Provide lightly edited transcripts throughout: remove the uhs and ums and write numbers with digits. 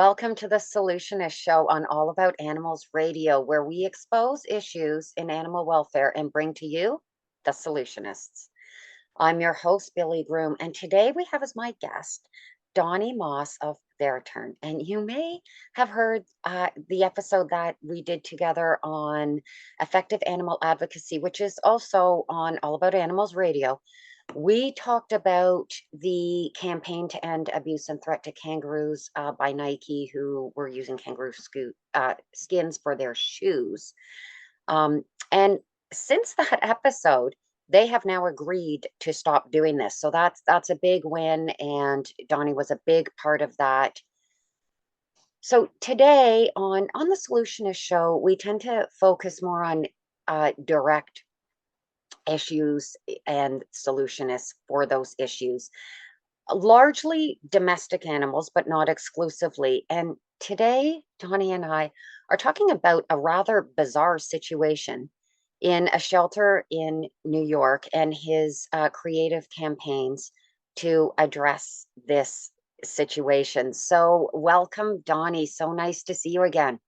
Welcome to the Solutionist Show on All About Animals Radio, where we expose issues in animal welfare and bring to you the Solutionists. I'm your host, Billy Groom, and today we have as my guest Donny Moss of Their Turn. And you may have heard the episode that we did together on effective animal advocacy, which is also on All About Animals Radio. We talked about the campaign to end abuse and threat to kangaroos by Nike, who were using kangaroo skins for their shoes. And since that episode, they have now agreed to stop doing this. So that's a big win, and Donny was a big part of that. So today on the Solutionist Show, we tend to focus more on direct issues and solutionists for those issues, largely domestic animals, but not exclusively. And today, Donny and I are talking about a rather bizarre situation in a shelter in New York and his creative campaigns to address this situation. So welcome, Donny. So nice to see you again.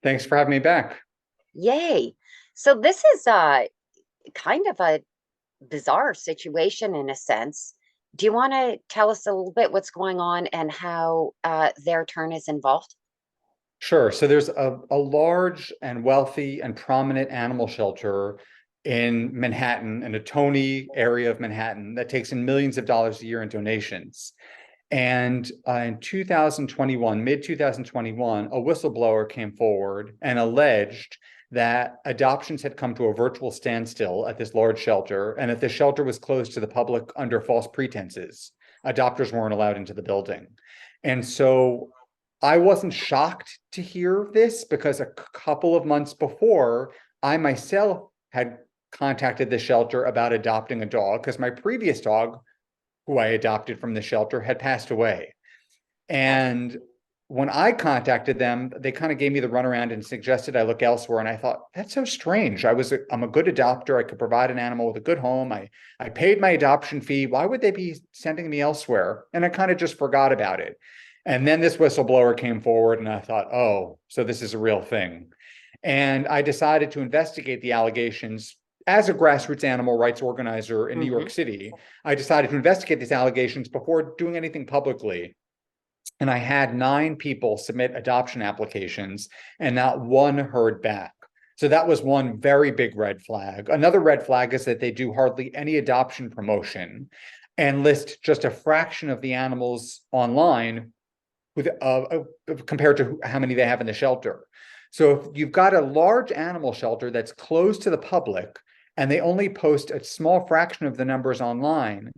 Thanks for having me back. Yay. So this is kind of a bizarre situation in a sense. Do you want to tell us a little bit what's going on and how Their Turn is involved? Sure. So there's a large and wealthy and prominent animal shelter in Manhattan, in a Tony area of Manhattan, that takes in millions of dollars a year in donations. And in 2021, mid-2021, a whistleblower came forward and alleged that adoptions had come to a virtual standstill at this large shelter, and that the shelter was closed to the public under false pretenses. Adopters weren't allowed into the building. And so I wasn't shocked to hear this, because a couple of months before, I myself had contacted the shelter about adopting a dog, because my previous dog, who I adopted from the shelter, had passed away. And when I contacted them, they kind of gave me the runaround and suggested I look elsewhere. And I thought, that's so strange. I'm a good adopter. I could provide an animal with a good home. I paid my adoption fee. Why would they be sending me elsewhere? And I kind of just forgot about it. And then this whistleblower came forward, and I thought, oh, so this is a real thing. And I decided to investigate the allegations. As a grassroots animal rights organizer in New York City, I decided to investigate these allegations before doing anything publicly. And I had 9 people submit adoption applications, and not one heard back. So that was one very big red flag. Another red flag is that they do hardly any adoption promotion and list just a fraction of the animals online with compared to how many they have in the shelter. So if you've got a large animal shelter that's closed to the public, and they only post a small fraction of the numbers online,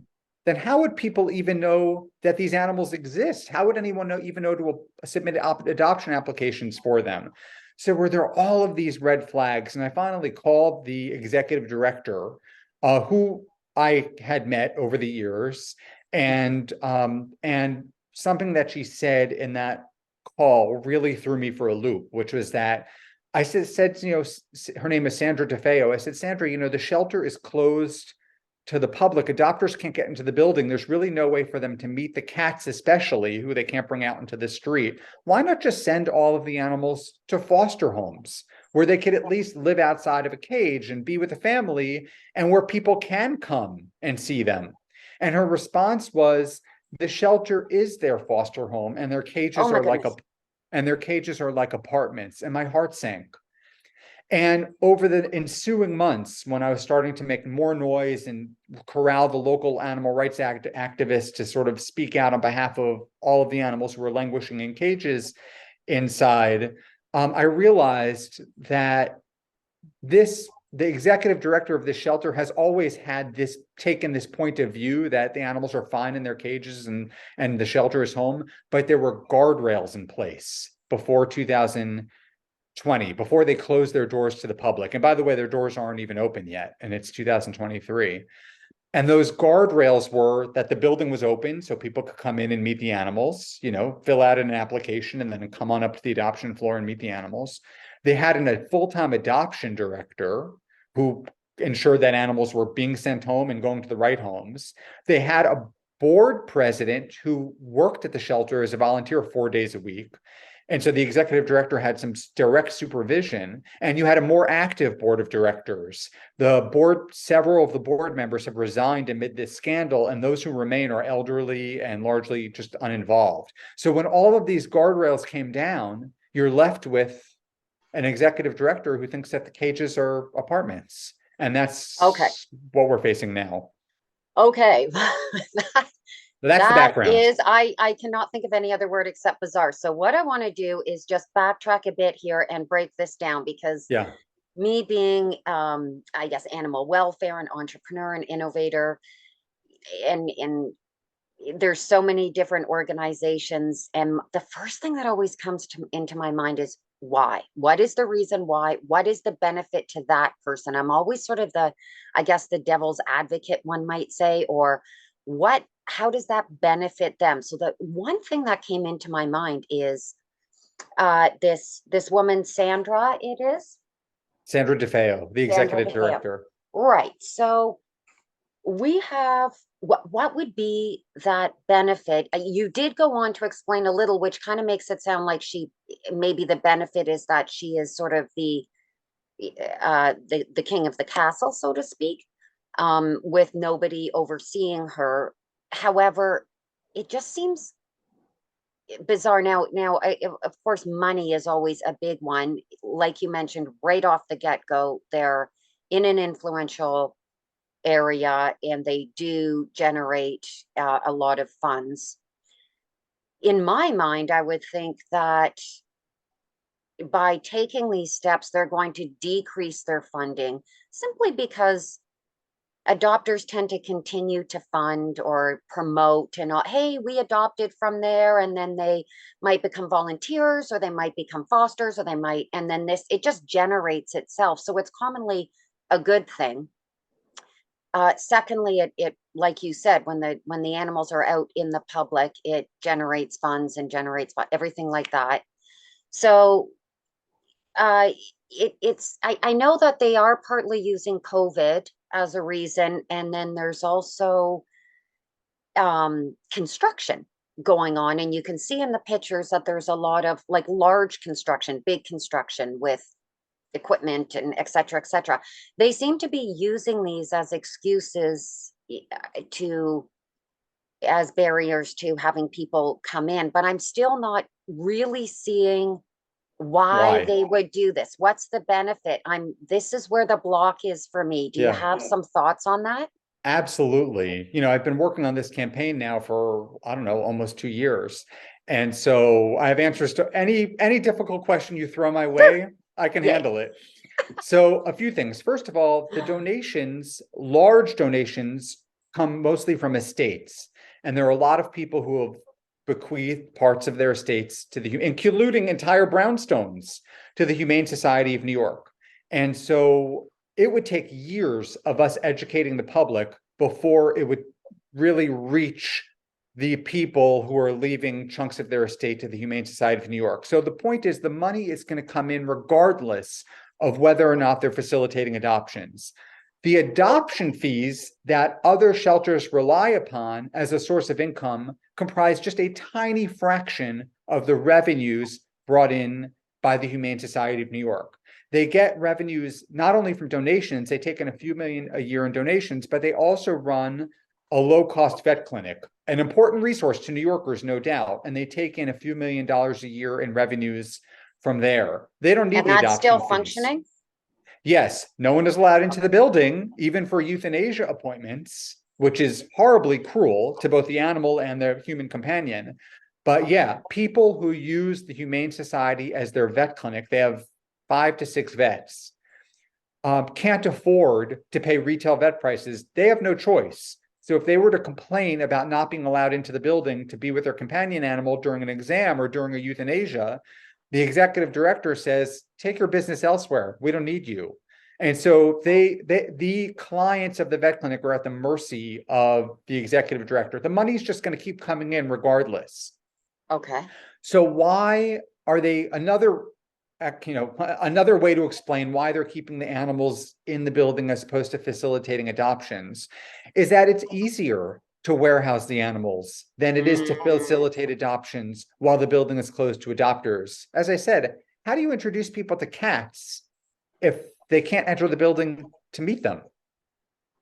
then how would people even know that these animals exist? How would anyone even know to submit adoption applications for them? So were there all of these red flags? And I finally called the executive director, who I had met over the years, and something that she said in that call really threw me for a loop, which was that I said, her name is Sandra DeFeo. I said, Sandra, the shelter is closed to the public. Adopters can't get into the building. There's really no way for them to meet the cats, especially, who they can't bring out into the street. Why not just send all of the animals to foster homes, where they could at least live outside of a cage and be with a family, and where people can come and see them? And her response was, the shelter is their foster home, and their cages are like apartments. And my heart sank. And over the ensuing months, when I was starting to make more noise and corral the local animal rights activists to sort of speak out on behalf of all of the animals who were languishing in cages inside, I realized that the executive director of this shelter has always taken this point of view that the animals are fine in their cages and the shelter is home, but there were guardrails in place before 2020, before they closed their doors to the public. And by the way, their doors aren't even open yet, and it's 2023. And those guardrails were that the building was open so people could come in and meet the animals, fill out an application and then come on up to the adoption floor and meet the animals. They had a full-time adoption director who ensured that animals were being sent home and going to the right homes. They had board president who worked at the shelter as a volunteer 4 days a week. And so the executive director had some direct supervision, and you had a more active board of directors. Several of the board members have resigned amid this scandal, and those who remain are elderly and largely just uninvolved. So when all of these guardrails came down, you're left with an executive director who thinks that the cages are apartments. And that's Okay. what we're facing now. Okay. So that's the That background. is, I cannot think of any other word except bizarre. So what I want to do is just backtrack a bit here and break this down, because Yeah. me being, I guess, animal welfare, an entrepreneur, an innovator, and there's so many different organizations, and the first thing that always comes into my mind is why. What is the reason why? What is the benefit to that person? I'm always sort of the, I guess, the devil's advocate, one might say, or what, how does that benefit them? So the one thing that came into my mind is this woman, Sandra, it is Sandra DeFeo, the Sandra executive DeFeo. director. Right. So we have, what would be that benefit? You did go on to explain a little, which kind of makes it sound like she, maybe the benefit is that she is sort of the king of the castle, so to speak, with nobody overseeing her. However, it just seems bizarre. Of course, money is always a big one. Like you mentioned, right off the get-go, they're in an influential area and they do generate a lot of funds. In my mind, I would think that by taking these steps, they're going to decrease their funding, simply because adopters tend to continue to fund or promote and all, hey, we adopted from there, and then they might become volunteers, or they might become fosters, or they might, and then this, it just generates itself. So it's commonly a good thing. Secondly, it like you said, when the animals are out in the public, it generates funds and generates everything like that. So uh, I know that they are partly using COVID as a reason, and then there's also construction going on, and you can see in the pictures that there's a lot of like large construction, big construction with equipment and et cetera, et cetera. They seem to be using these as excuses to, as barriers to having people come in, but I'm still not really seeing why Why? they would do this. What's the benefit? This is where the block is for me. Do you Yeah. have some thoughts on that? Absolutely. I've been working on this campaign now for, I don't know, almost 2 years. And so I have answers to any difficult question you throw my Sure. way, I can Yeah. handle it. So a few things. First of all, the donations, large donations, come mostly from estates. And there are a lot of people who have bequeathed parts of their estates to including entire brownstones, to the Humane Society of New York. And so it would take years of us educating the public before it would really reach the people who are leaving chunks of their estate to the Humane Society of New York. So the point is, the money is going to come in regardless of whether or not they're facilitating adoptions. The adoption fees that other shelters rely upon as a source of income comprise just a tiny fraction of the revenues brought in by the Humane Society of New York. They get revenues not only from donations, they take in a few million a year in donations, but they also run a low-cost vet clinic, an important resource to New Yorkers, no doubt, and they take in a few $1 million a year in revenues from there. They don't need And the that's still adoption fees. functioning? Yes, no one is allowed into the building, even for euthanasia appointments, which is horribly cruel to both the animal and their human companion. But yeah, people who use the Humane Society as their vet clinic, they have 5 to 6 vets, can't afford to pay retail vet prices. They have no choice. So if they were to complain about not being allowed into the building to be with their companion animal during an exam or during a euthanasia, the executive director says, take your business elsewhere. We don't need you. And so the clients of the vet clinic are at the mercy of the executive director. The money's just going to keep coming in regardless. Okay. So why are they another way to explain why they're keeping the animals in the building as opposed to facilitating adoptions is that it's easier to warehouse the animals than it is to Mm. facilitate adoptions while the building is closed to adopters. As I said, how do you introduce people to cats if they can't enter the building to meet them?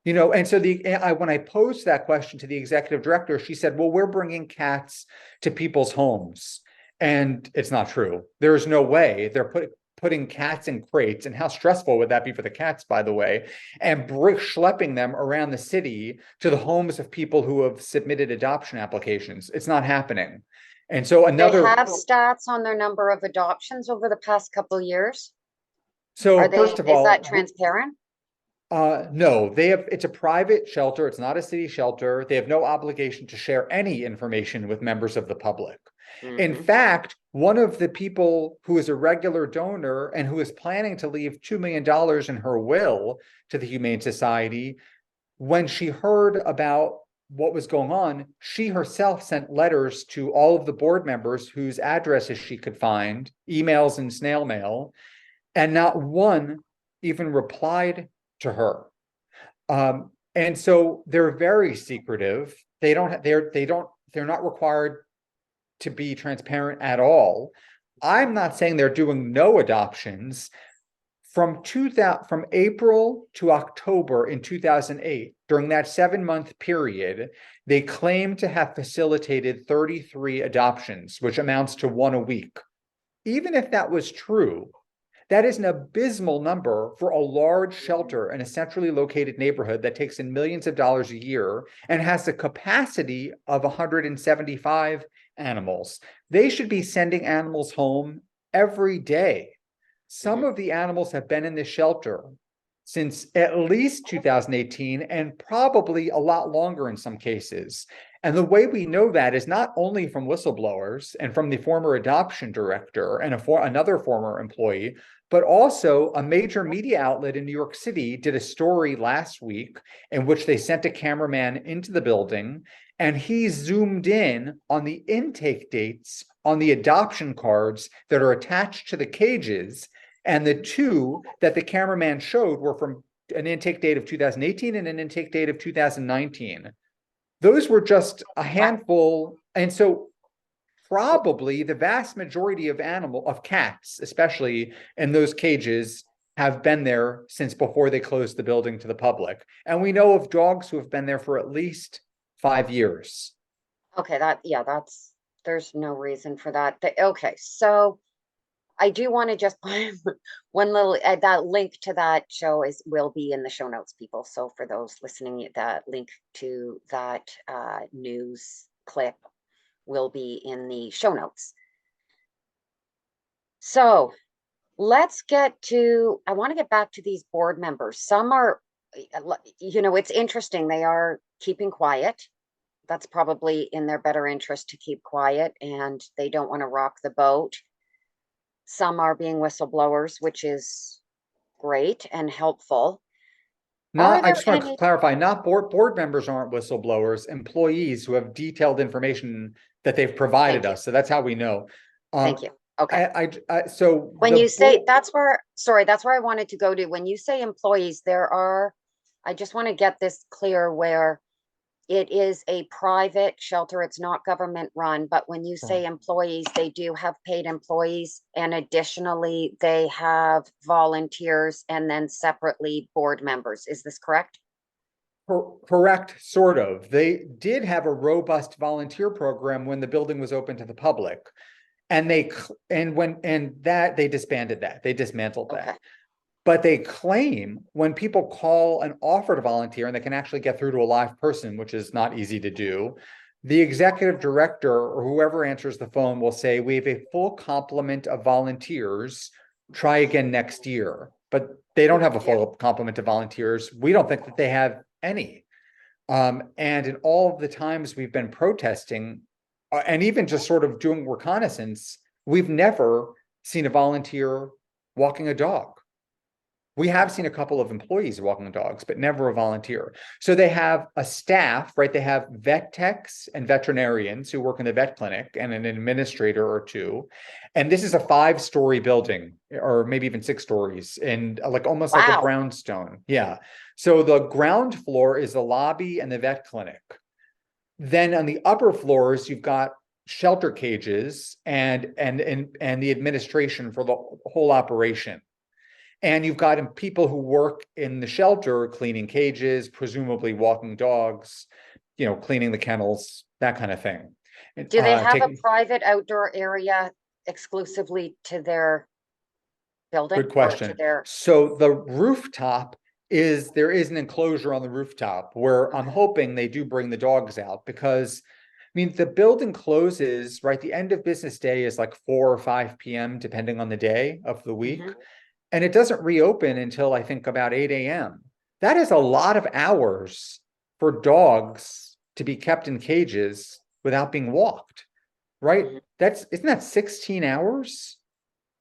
And so when I posed that question to the executive director, she said, well, we're bringing cats to people's homes. And it's not true. There is no way they're putting cats in crates. And how stressful would that be for the cats, by the way, and schlepping them around the city to the homes of people who have submitted adoption applications. It's not happening. And so They have stats on their number of adoptions over the past couple of years. so first of Is that all, transparent? no, it's a private shelter. It's not a city shelter. They have no obligation to share any information with members of the public. In Hmm. fact, one of the people who is a regular donor and who is planning to leave $2 million in her will to the Humane Society, when she heard about what was going on, she herself sent letters to all of the board members whose addresses she could find, emails and snail mail, and not one even replied to her. And so they're very secretive. They're not required to be transparent at all. I'm not saying they're doing no adoptions. From April to October in 2008, during that 7-month period, they claim to have facilitated 33 adoptions, which amounts to one a week. Even if that was true, that is an abysmal number for a large shelter in a centrally located neighborhood that takes in millions of dollars a year and has the capacity of 175 animals. They should be sending animals home every day. Some of the animals have been in this shelter since at least 2018 and probably a lot longer in some cases. And the way we know that is not only from whistleblowers and from the former adoption director and another former employee, but also a major media outlet in New York City did a story last week in which they sent a cameraman into the building and he zoomed in on the intake dates on the adoption cards that are attached to the cages. And the two that the cameraman showed were from an intake date of 2018 and an intake date of 2019. Those were just a handful. And so probably the vast majority of cats, especially in those cages, have been there since before they closed the building to the public. And we know of dogs who have been there for at least 5 years. Okay, there's no reason for that. Okay, so I do want to just put one little that link to that show will be in the show notes, people. So for those listening, that link to that news clip will be in the show notes. So let's I want to get back to these board members. Some are, it's interesting. They are keeping quiet. That's probably in their better interest to keep quiet and they don't want to rock the boat. Some are being whistleblowers, which is great and helpful. I just want to clarify, not board members aren't whistleblowers, employees who have detailed information that they've provided us. So that's how we know. Thank you. Okay. So when you say that's where I wanted to go to. When you say employees, I just want to get this clear where it is a private shelter. It's not government run, but when you say employees, they do have paid employees. And additionally, they have volunteers and then separately board members. Is this correct? Correct, sort of. They did have a robust volunteer program when the building was open to the public. And they disbanded that. They dismantled that. Okay. But they claim when people call and offer to volunteer and they can actually get through to a live person, which is not easy to do, the executive director or whoever answers the phone will say, we have a full complement of volunteers. Try again next year. But they don't have a full complement of volunteers. We don't think that they have any. And in all of the times we've been protesting and even just sort of doing reconnaissance, we've never seen a volunteer walking a dog. We have seen a couple of employees walking dogs, but never a volunteer. So they have a staff, right? They have vet techs and veterinarians who work in the vet clinic and an administrator or two. And this is a 5-story building, or maybe even 6 stories, and almost like a brownstone. Yeah. So the ground floor is the lobby and the vet clinic. Then on the upper floors, you've got shelter cages and the administration for the whole operation. And you've got people who work in the shelter cleaning cages, presumably walking dogs, cleaning the kennels, that kind of thing. Do they have a Taking private outdoor area exclusively to their Good building or to question. their, So the rooftop there is an enclosure on the rooftop where I'm okay. hoping they do bring the dogs out because I mean the building closes, right? The end of business day is like 4 or 5 p.m. depending on the day of the week. Mhm. And it doesn't reopen until I think about 8 a.m. That is a lot of hours for dogs to be kept in cages without being walked, right? Mhm. Isn't that 16 hours?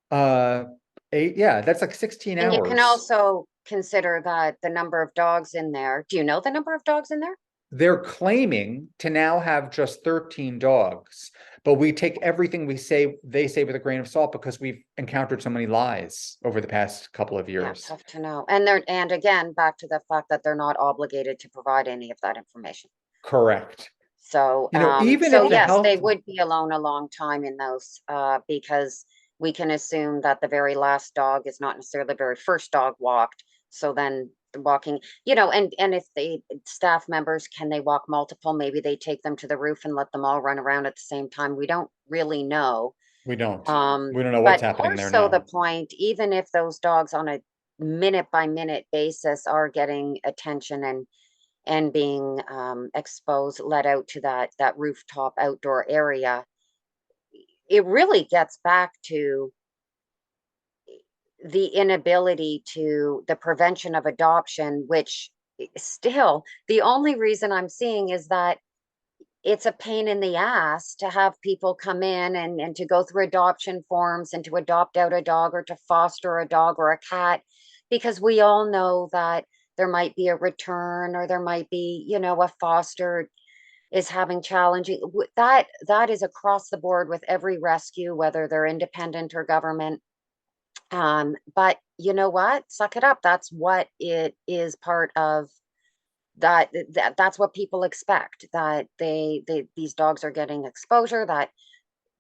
Uh, yeah, that's like 16 And you can hours. also consider that the number of dogs in there. Do you know the number of dogs in there? They're claiming to now have just 13 dogs, but we take everything they say with a grain of salt because we've encountered so many lies over the past couple of Yeah, years. tough to know. And again, back to the fact that they're not obligated to provide any of that information. Correct. So, Even so if the yes, they health, would be alone a long time in those, because we can assume that the very last dog is not necessarily the very first dog walked. So then the walking, and if the staff members, can they walk multiple? Maybe they take them to the roof and let them all run around at the same time. We don't really know. we don't. Um, We don't know what's but happening more there so the now. point, even if those dogs on a minute by minute basis are getting attention and being exposed, let out to that rooftop outdoor area, it really gets back to the inability to the prevention of adoption, which still the only reason I'm seeing is that it's a pain in the ass to have people come in and to go through adoption forms and to adopt out a dog or to foster a dog or a cat, because we all know that there might be a return or there might be, a foster is having challenging that is across the board with every rescue, whether they're independent or government. But you know what? Suck it up. That's what it is part of that's what people expect, that these dogs are getting exposure, that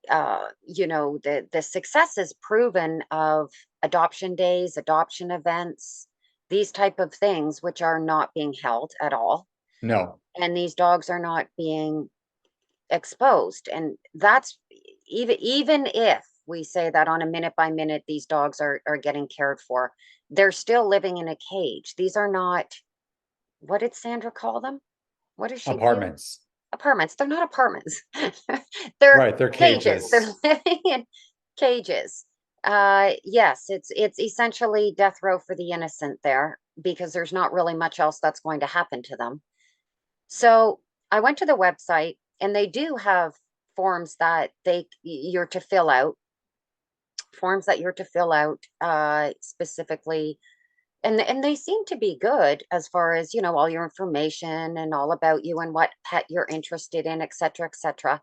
the success is proven of adoption days, adoption events, these type of things, which are not being held at all, No, and these dogs are not being exposed. And that's even if we say that on a minute by minute these dogs are getting cared for, they're still living in a cage. These are not, what did Sandra call them? What does she use? apartments. Apartments. They're not apartments. They're Right, they're cages. They're cages. living in cages. Yes, it's essentially death row for the innocent there, because there's not really much else that's going to happen to them. So I went to the website and they do have forms that you're to fill out, specifically, and they seem to be good as far as, all your information and all about you and what pet you're interested in, et cetera, et cetera.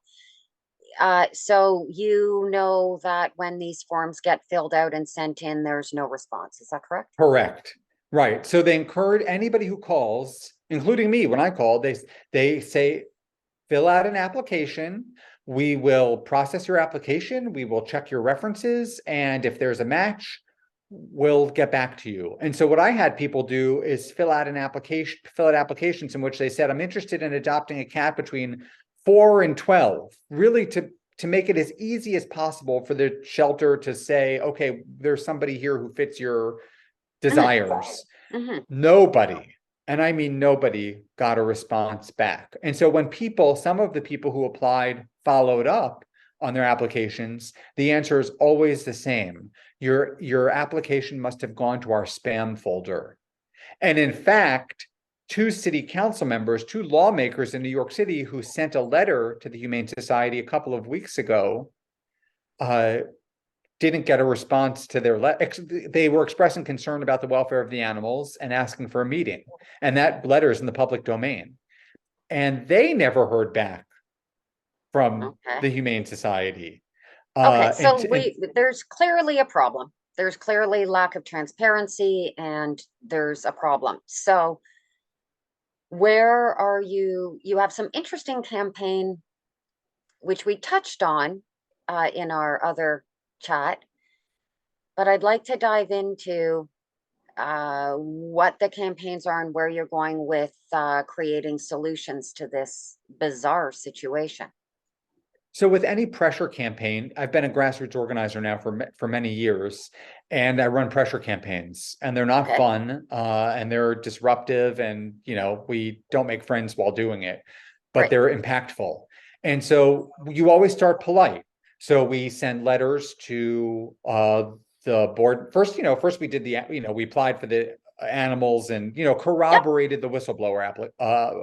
So you know that when these forms get filled out and sent in, there's no response. Is that correct? Correct. Right. So they encourage anybody who calls, including me, when I call, they say, fill out an application. We will process your application. We will check your references. And if there's a match, we'll get back to you. And so what I had people do is fill out applications in which they said, I'm interested in adopting a cat between 4 and 12, really to make it as easy as possible for the shelter to say, okay, there's somebody here who fits your Mhm. desires. Mhm. Nobody, and I mean nobody, got a response back. And so when some of the people who applied followed up on their applications, the answer is always the same. Your application must have gone to our spam folder. And in fact, two lawmakers in New York City who sent a letter to the Humane Society a couple of weeks ago, uh, didn't get a response to their they were expressing concern about the welfare of the animals and asking for a meeting. And that letter is in the public domain. And they never heard back from Okay. the Humane Society. Okay, And, so and there's clearly a problem. There's clearly lack of transparency and there's a problem. So where are you? You have some interesting campaign, which we touched on in our other chat, but I'd like to dive into what the campaigns are and where you're going with creating solutions to this bizarre situation. So with any pressure campaign, I've been a grassroots organizer now for many years, and I run pressure campaigns, and they're not Okay, fun, and they're disruptive, and we don't make friends while doing it, but right. they're impactful. And so you always start polite. So we send letters to the board. First we did we applied for the animals and Yep. corroborated the whistleblower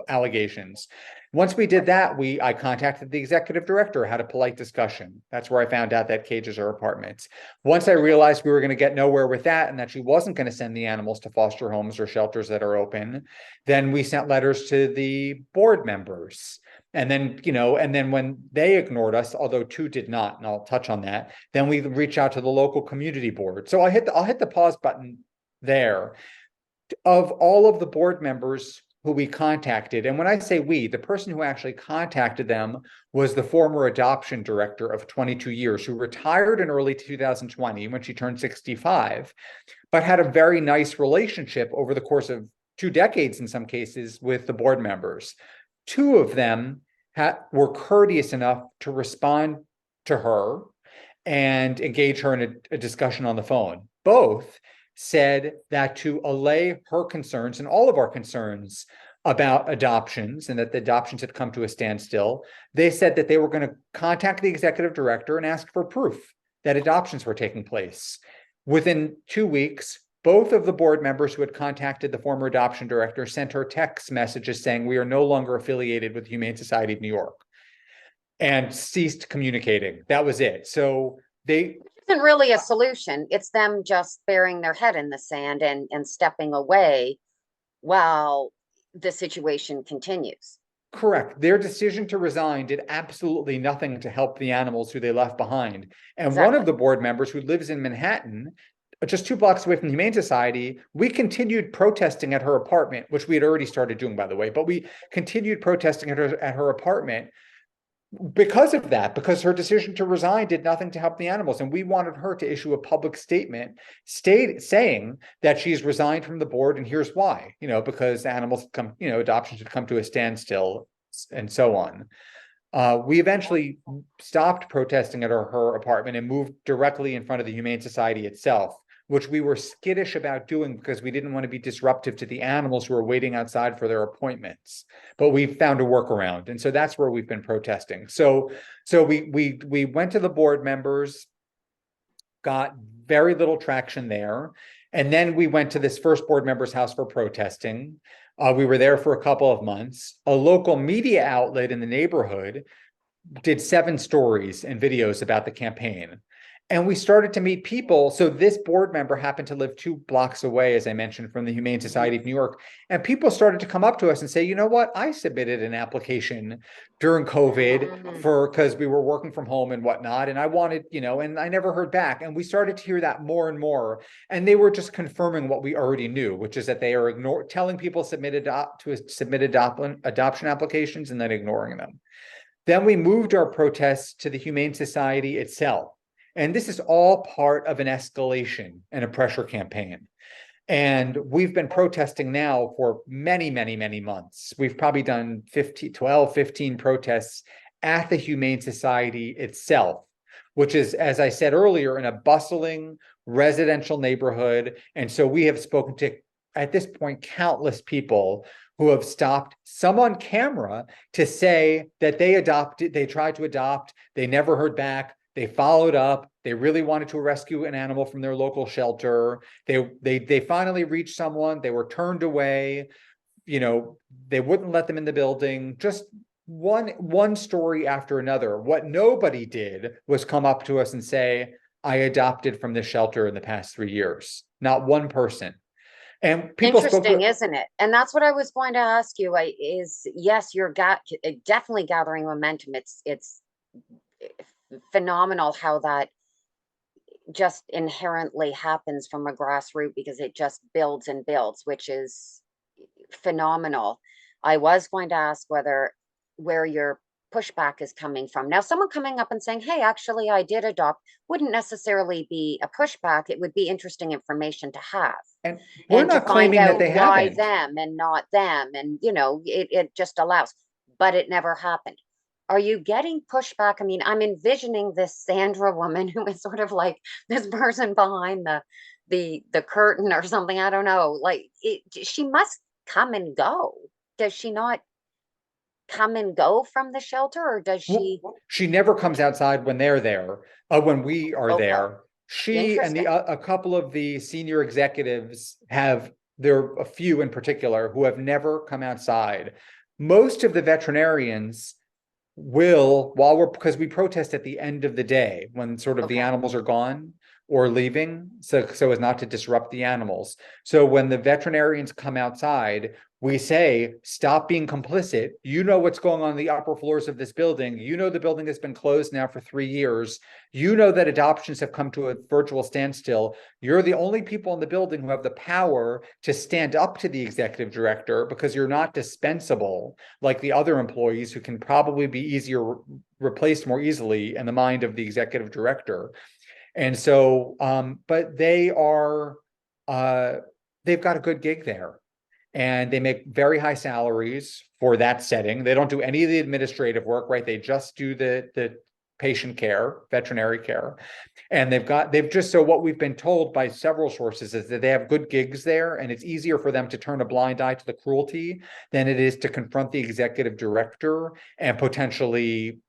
allegations. Once we did that, I contacted the executive director, had a polite discussion. That's where I found out that cages are apartments. Once I realized we were going to get nowhere with that and that she wasn't going to send the animals to foster homes or shelters that are open, then we sent letters to the board members. And then when they ignored us, although two did not, and I'll touch on that, then we reach out to the local community board. So I'll hit the pause button there. Of all of the board members who we contacted, and when I say we, the person who actually contacted them was the former adoption director of 22 years, who retired in early 2020 when she turned 65, but had a very nice relationship over the course of 2 decades in some cases with the board members. Two of them were courteous enough to respond to her and engage her in a discussion on the phone. Both said that to allay her concerns and all of our concerns about adoptions and that the adoptions had come to a standstill, they said that they were going to contact the executive director and ask for proof that adoptions were taking place. Within 2 weeks, both of the board members who had contacted the former adoption director sent her text messages saying, "We are no longer affiliated with the Humane Society of New York," and ceased communicating. That was it. So they Isn't really a solution. It's them just burying their head in the sand and stepping away while the situation continues. Correct. Their decision to resign did absolutely nothing to help the animals who they left behind. And one of Exactly. the board members who lives in Manhattan, just 2 blocks away from the Humane Society, we continued protesting at her apartment, which we had already started doing, by the way, but we continued protesting at her apartment because of that, because her decision to resign did nothing to help the animals. And we wanted her to issue a public statement saying that she's resigned from the board and here's why, because animals come, adoptions had come to a standstill and so on. We eventually stopped protesting at her apartment and moved directly in front of the Humane Society itself, which we were skittish about doing because we didn't want to be disruptive to the animals who were waiting outside for their appointments. But we found a workaround, and so that's where we've been protesting. So we went to the board members, got very little traction there, and then we went to this first board member's house for protesting. We were there for a couple of months. A local media outlet in the neighborhood did 7 stories and videos about the campaign. And we started to meet people. So this board member happened to live 2 blocks away, as I mentioned, from the Humane Society of New York. And people started to come up to us and say, you know what? I submitted an application during COVID Mm. because we were working from home and whatnot. And I wanted, and I never heard back. And we started to hear that more and more. And they were just confirming what we already knew, which is that they are telling people to submit adoption applications and then ignoring them. Then we moved our protests to the Humane Society itself. And this is all part of an escalation and a pressure campaign. And we've been protesting now for many, many, many months. We've probably done 15 protests at the Humane Society itself, which is, as I said earlier, in a bustling residential neighborhood. And so we have spoken to, at this point, countless people who have stopped, some on camera, to say that they tried to adopt, they never heard back, they followed up, they really wanted to rescue an animal from their local shelter. They finally reached someone, they were turned away, they wouldn't let them in the building. Just one story after another. What nobody did was come up to us and say, "I adopted from the shelter in the past 3 years." Not one person. And people spoke Interesting, to, isn't it? And that's what I was going to ask you. Is yes, you're definitely gathering momentum. It's phenomenal how that just inherently happens from a grassroots because it just builds and builds, which is phenomenal. I was going to ask where your pushback is coming from. Now, someone coming up and saying, hey, actually, I did adopt, wouldn't necessarily be a pushback. It would be interesting information to have And we're and to not find claiming that out they why haven't. them and not them. And, it just allows, but it never happened. Are you getting pushback? I mean, I'm envisioning this Sandra woman who is sort of like this person behind the curtain or something. I don't know. Like she must come and go. Does she not come and go from the shelter, or does Well, she? she never comes outside when they're there, when we are Okay, there. She and interesting. a couple of the senior executives have, there are a few in particular who have never come outside. Most of the veterinarians will, because we protest at the end of the day when sort of the Okay, animals are gone or leaving, so as not to disrupt the animals. So when the veterinarians come outside, we say, stop being complicit. You know what's going on in the upper floors of this building. You know the building has been closed now for 3 years. You know that adoptions have come to a virtual standstill. You're the only people in the building who have the power to stand up to the executive director because you're not dispensable like the other employees who can probably be easier replaced more easily in the mind of the executive director. And so, but they've got a good gig there and they make very high salaries for that setting. They don't do any of the administrative work, right? They just do the patient care, veterinary care. And so what we've been told by several sources is that they have good gigs there, and it's easier for them to turn a blind eye to the cruelty than it is to confront the executive director and potentially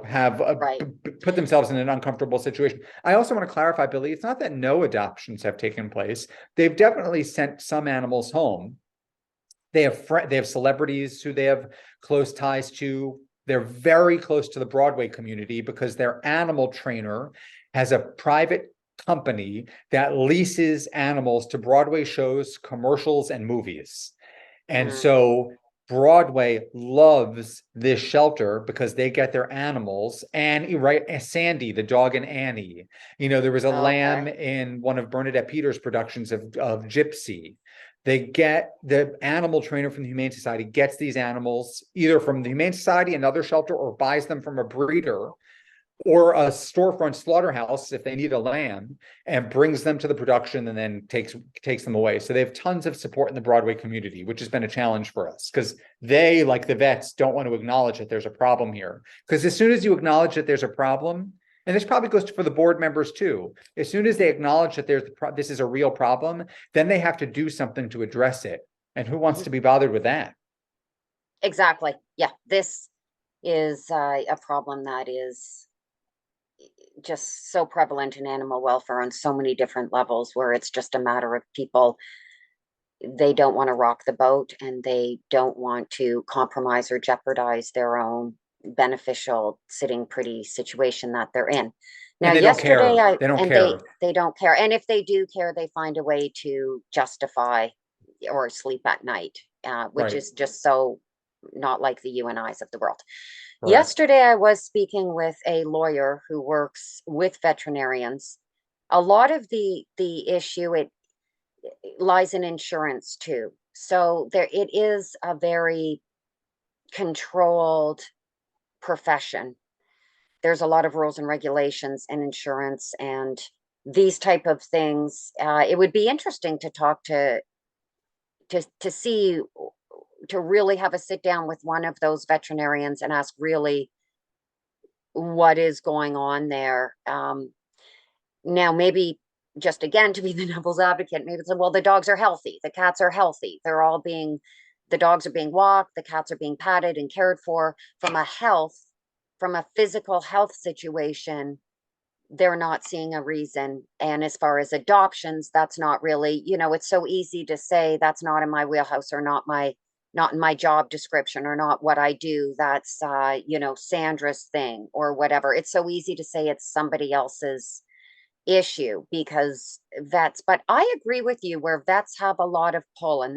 have right. put themselves in an uncomfortable situation. I also want to clarify, Billy, it's not that no adoptions have taken place. They've definitely sent some animals home. They have celebrities who they have close ties to. They're very close to the Broadway community because their animal trainer has a private company that leases animals to Broadway shows, commercials, and movies. And Mm, so Broadway loves this shelter because they get their animals. And right, Sandy, the dog, and Annie. There was a lamb okay. in one of Bernadette Peters' productions of Gypsy. They get the animal trainer from the Humane Society gets these animals either from the Humane Society, another shelter, or buys them from a breeder or a storefront slaughterhouse if they need a lamb, and brings them to the production and then takes them away. So they have tons of support in the Broadway community, which has been a challenge for us because they, like the vets, don't want to acknowledge that there's a problem here. Because as soon as you acknowledge that there's a problem, and this probably goes for the board members too, as soon as they acknowledge that this is a real problem, then they have to do something to address it. And who wants Mhm. to be bothered with that? Exactly. Yeah, this is a problem that is just so prevalent in animal welfare on so many different levels, where it's just a matter of people, they don't want to rock the boat and they don't want to compromise or jeopardize their own beneficial sitting pretty situation that they're in. Now, And they don't yesterday, care. They don't care. they don't care, and if they do care, they find a way to justify or sleep at night, which Right. is just so not like the UNIs of the world. Correct. Yesterday, I was speaking with a lawyer who works with veterinarians. A lot of the issue, it lies in insurance too. So there, it is a very controlled profession. There's a lot of rules and regulations and insurance and these type of things. It would be interesting to talk to see, to really have a sit down with one of those veterinarians and ask really what is going on there. Now, maybe just again to be the devil's advocate, maybe it's well, the dogs are healthy, the cats are healthy, the dogs are being walked, the cats are being patted and cared for. From a physical health situation, they're not seeing a reason. And as far as adoptions, that's not really, it's so easy to say that's not in my wheelhouse or not in my job description or not what I do. That's Sandra's thing or whatever. It's so easy to say it's somebody else's issue because vets, but I agree with you where vets have a lot of pull and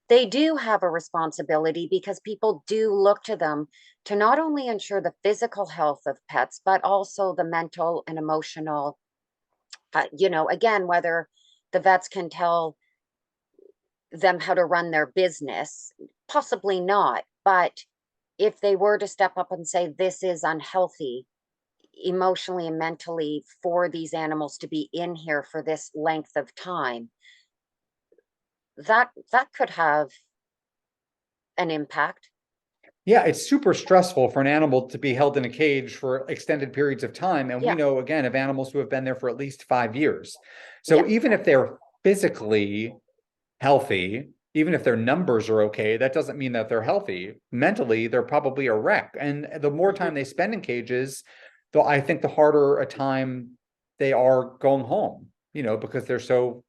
they do have a responsibility because people do look to them to not only ensure the physical health of pets, but also the mental and emotional, again, whether the vets can tell them how to run their business. Possibly not, but if they were to step up and say this is unhealthy emotionally and mentally for these animals to be in here for this length of time, that could have an impact. Yeah, it's super stressful for an animal to be held in a cage for extended periods of time. And we Yeah, know, again, of animals who have been there for at least 5 years. So yeah, even if they're physically healthy, even if their numbers are okay, that doesn't mean that they're healthy. Mentally, they're probably a wreck. And the more mhm. time they spend in cages, though, I think the harder a time they are going home, because they're so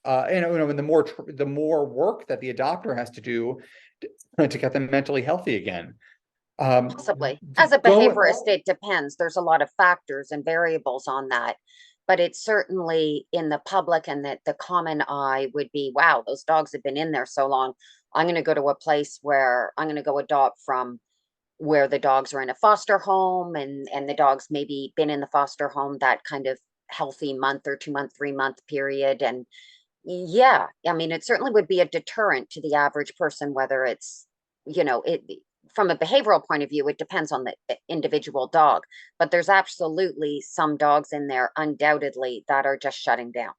and the more work that the adopter has to do to get them mentally healthy again. Possibly. As a Go behaviorist, it depends. There's a lot of factors and variables on that. But it's certainly in the public and that the common eye would be, wow, those dogs have been in there so long. I'm going to go to a place where I'm going to go adopt from where the dogs are in a foster home and the dogs maybe been in the foster home that kind of healthy month or 2 month, 3 month period. And yeah, I mean, it certainly would be a deterrent to the average person, whether it's, it from a behavioral point of view, it depends on the individual dog, but there's absolutely some dogs in there, undoubtedly, that are just shutting down.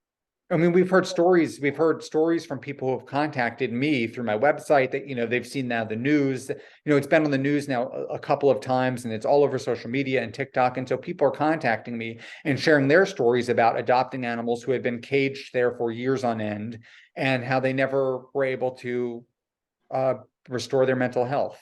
I mean, we've heard stories from people who have contacted me through my website that, they've seen now the news, it's been on the news now a couple of times and it's all over social media and TikTok. And so people are contacting me and sharing their stories about adopting animals who had been caged there for years on end and how they never were able to uh, restore their mental health.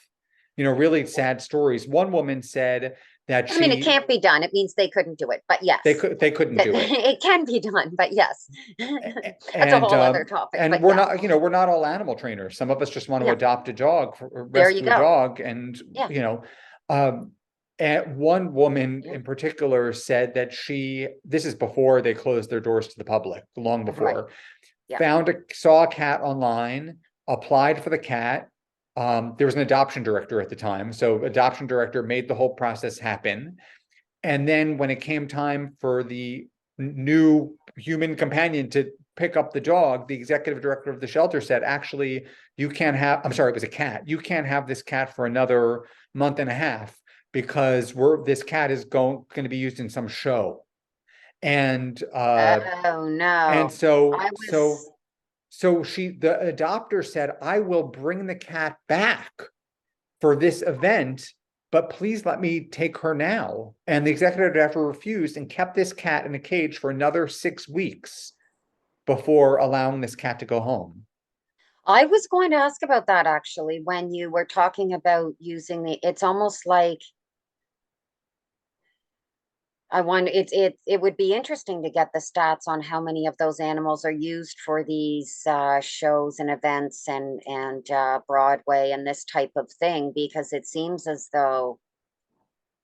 Really sad stories. One woman said that I mean, it can't be done. It means they couldn't do it, but yes, they couldn't do it. it can be done, but yes, that's a and whole other topic, but we're yeah, not, we're not all animal trainers. Some of us just want to yeah, adopt a dog, there you rescue a go. dog, and Yeah, um, and one woman yeah, in particular said that this is before they closed their doors to the public, long right. before, Yeah. saw a cat online, applied for the cat. There was an adoption director at the time, so adoption director made the whole process happen. And then when it came time for the new human companion to pick up the dog, the executive director of the shelter said, actually, you can't have, I'm sorry, it was a cat. You can't have this cat for another month and a half because this cat is going to be used in some show. And Oh and no. so I was the adopter said, I will bring the cat back for this event, but please let me take her now. And the executive director refused and kept this cat in a cage for another 6 weeks before allowing this cat to go home. I was going to ask about that actually when you were talking about using it's almost like I wonder it would be interesting to get the stats on how many of those animals are used for these shows and events and Broadway and this type of thing, because it seems as though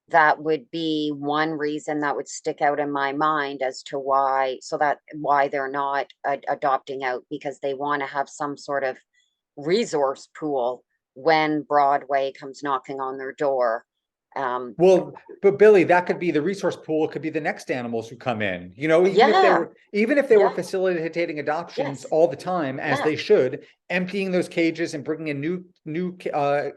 that would be one reason that would stick out in my mind as to why they're not adopting out, because they want to have some sort of resource pool when Broadway comes knocking on their door. Um, Well, but Billy, that could be the resource pool. It could be the next animals who come in. yeah, Even if they were yeah, facilitating adoptions yes, all the time, as yeah, they should, emptying those cages and bringing in new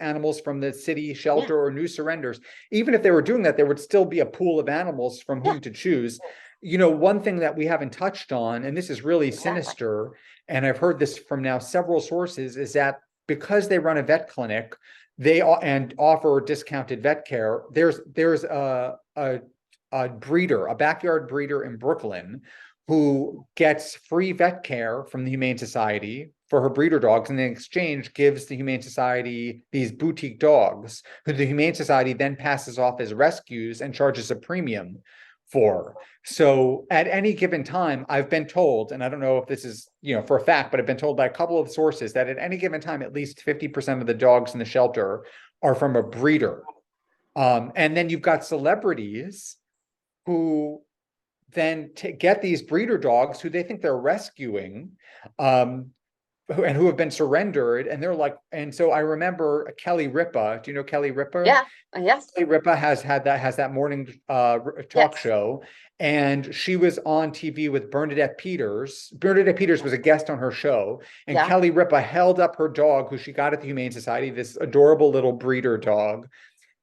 animals from the city yeah, shelter or new surrenders. Even if they were doing that, there would still be a pool of animals from yeah, whom to choose. One thing that we haven't touched on, and this is really exactly. sinister, and I've heard this from now several sources, is that because they run a vet clinic, and offer discounted vet care. There's a breeder, a backyard breeder in Brooklyn, who gets free vet care from the Humane Society for her breeder dogs, and in exchange gives the Humane Society these boutique dogs, who the Humane Society then passes off as rescues and charges a premium for. So at any given time, I've been told, and I don't know if this is, for a fact, but I've been told by a couple of sources that at any given time, at least 50% of the dogs in the shelter are from a breeder. And then you've got celebrities who then get these breeder dogs who they think they're rescuing, um, who have been surrendered, and they're like, and so I remember Kelly Ripa. Do you know Kelly Ripa? Yeah, yes, Kelly Ripa has that morning talk yes, show, and she was on TV with Bernadette Peters. Bernadette Peters was a guest on her show, and Yeah. Kelly Ripa held up her dog, who she got at the Humane Society, this adorable little breeder dog,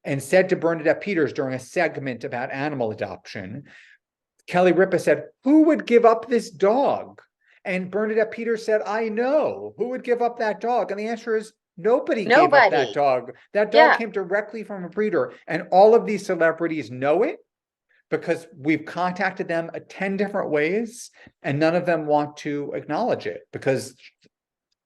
and said to Bernadette Peters during a segment about animal adoption, Kelly Ripa said, "Who would give up this dog?" And Bernadette Peters said, "I know. Who would give up that dog?" And the answer is nobody gave up that Nobody. dog. That dog Yeah. came directly from a breeder. And all of these celebrities know it because we've contacted them 10 different ways, and none of them want to acknowledge it because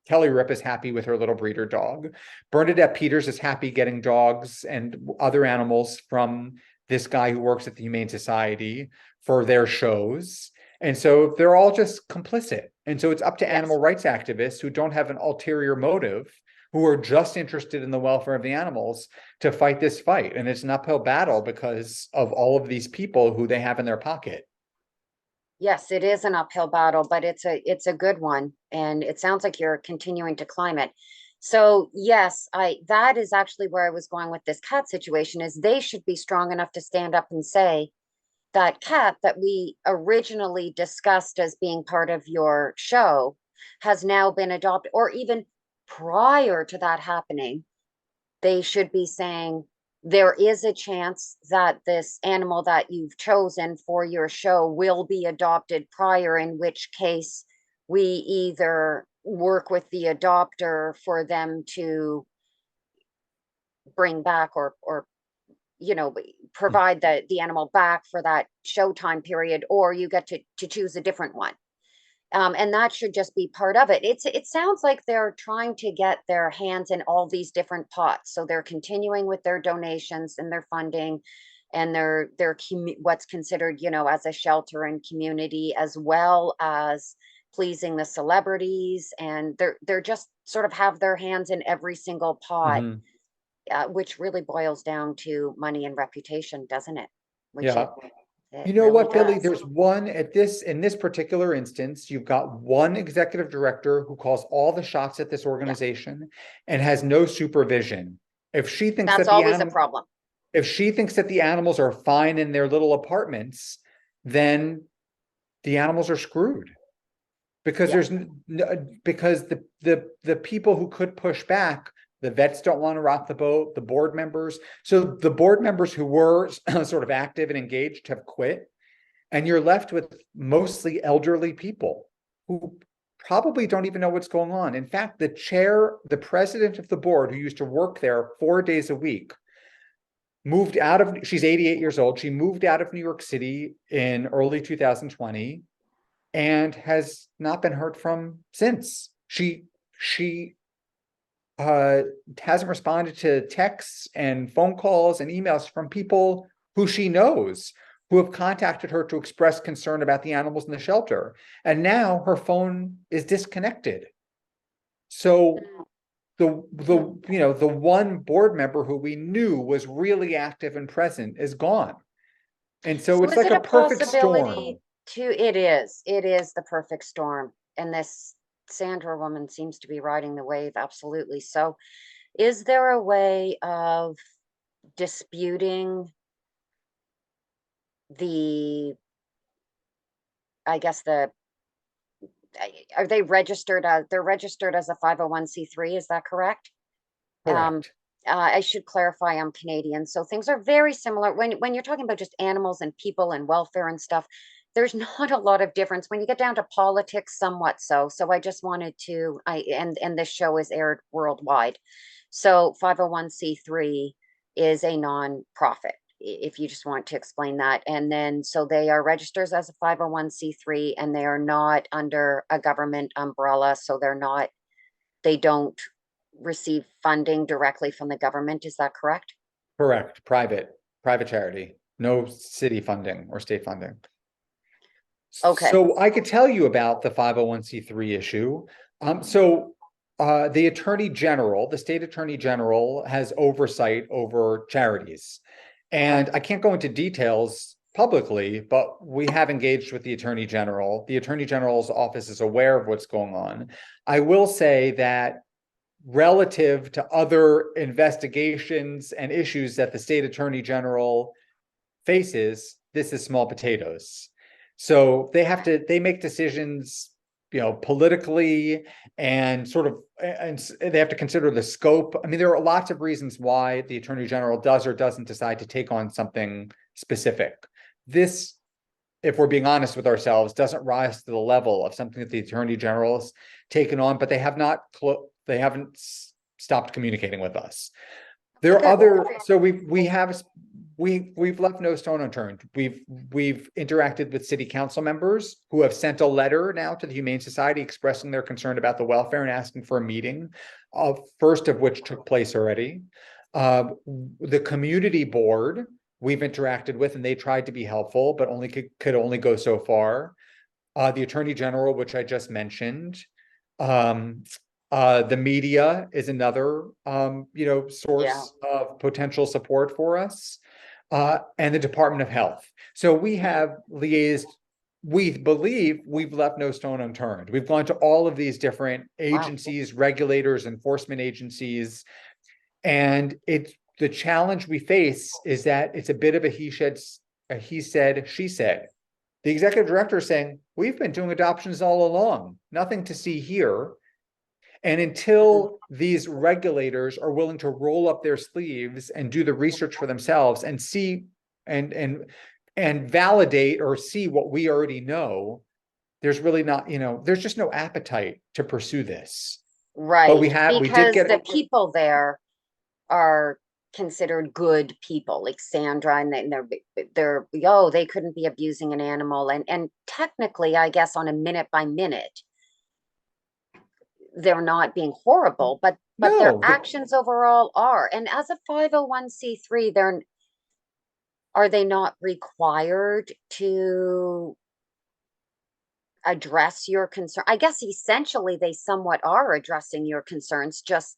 Kelly Ripa is happy with her little breeder dog. Bernadette Peters is happy getting dogs and other animals from this guy who works at the Humane Society for their shows. And so they're all just complicit. And so it's up to Yes. animal rights activists who don't have an ulterior motive, who are just interested in the welfare of the animals, to fight this fight. And it's an uphill battle because of all of these people who they have in their pocket. Yes, it is an uphill battle, but it's a good one, and it sounds like you're continuing to climb it. So yes, I that is actually where I was going with this cat situation, is they should be strong enough to stand up and say that cat that we originally discussed as being part of your show has now been adopted, or even prior to that happening, they should be saying there is a chance that this animal that you've chosen for your show will be adopted prior, in which case we either work with the adopter for them to bring back, or you know, provide the animal back for that showtime period, or you get to choose a different one. And that should just be part of it. It sounds like they're trying to get their hands in all these different pots. So they're continuing with their donations and their funding and what's considered, you know, as a shelter and community, as well as pleasing the celebrities. And they're just sort of have their hands in every single pot, Mhm. which really boils down to money and reputation, doesn't it? Which Yeah. it You know really what, Billy? does. There's one in this particular instance, you've got one executive director who calls all the shots at this Yeah, organization and has no supervision. If she thinks that's that the always a animal, problem. if she thinks that the animals are fine in their little apartments, then the animals are screwed because Yeah. because the people who could push back, the vets don't want to rock the boat, the board members. So the board members who were sort of active and engaged have quit, and you're left with mostly elderly people who probably don't even know what's going on. In fact, the president of the board, who used to work there 4 days a week, she's 88 years old. She moved out of New York City in early 2020 and has not been heard from since. She uh, hasn't responded to texts and phone calls and emails from people who she knows, who have contacted her to express concern about the animals in the shelter. And now her phone is disconnected. So the one board member who we knew was really active and present is gone. And so So it's is like it a a perfect storm. possibility to, it is the perfect storm. And this Sandra woman seems to be riding the wave, absolutely. So is there a way of disputing the, I guess are they registered as, they're registered as a 501c3, is that correct? Um, Correct. I should clarify I'm Canadian, so things are very similar. When you're talking about just animals and people and welfare and stuff, there's not a lot of difference. When you get down to politics, somewhat so. So I just wanted to, and this show is aired worldwide. So 501c3 is a non-profit, if you just want to explain that. And then so they are registered as a 501c3, and they are not under a government umbrella, so they don't receive funding directly from the government. Is that correct? Correct. Private charity. No city funding or state funding. Okay. So I could tell you about the 501c3 issue. The Attorney General, the state Attorney General, has oversight over charities. Okay. And I can't go into details publicly, but we have engaged with the Attorney General. The Attorney General's office is aware of what's going on. I will say that relative to other investigations and issues that the state Attorney General faces, this is small potatoes. So they make decisions, politically, and they have to consider the scope. I mean, there are lots of reasons why the Attorney General does or doesn't decide to take on something specific. This, if we're being honest with ourselves, doesn't rise to the level of something that the Attorney General's taken on, but they haven't stopped communicating with us. There are other, so we've left no stone unturned. We've interacted with city council members who have sent a letter now to the Humane Society expressing their concern about the welfare and asking for a meeting, first of which took place already. The community board we've interacted with, and they tried to be helpful, but could only go so far. The Attorney General, which I just mentioned. The media is another, source of potential support for us, and the Department of Health. So we have liaised. We believe we've left no stone unturned. We've gone to all of these different agencies, regulators, enforcement agencies, and the challenge we face is that it's a bit of a he said, she said. The executive director is saying, we've been doing adoptions all along, nothing to see here. And until these regulators are willing to roll up their sleeves and do the research for themselves and see and validate or see what we already know, there's really not, there's just no appetite to pursue this. Right. But we did get the people there are considered good people, like Sandra, and they're they couldn't be abusing an animal, and technically, I guess, on a minute by minute, they're not being horrible, but their actions overall are. And as a 501c3, are they not required to address your concern? I guess essentially they somewhat are addressing your concerns, just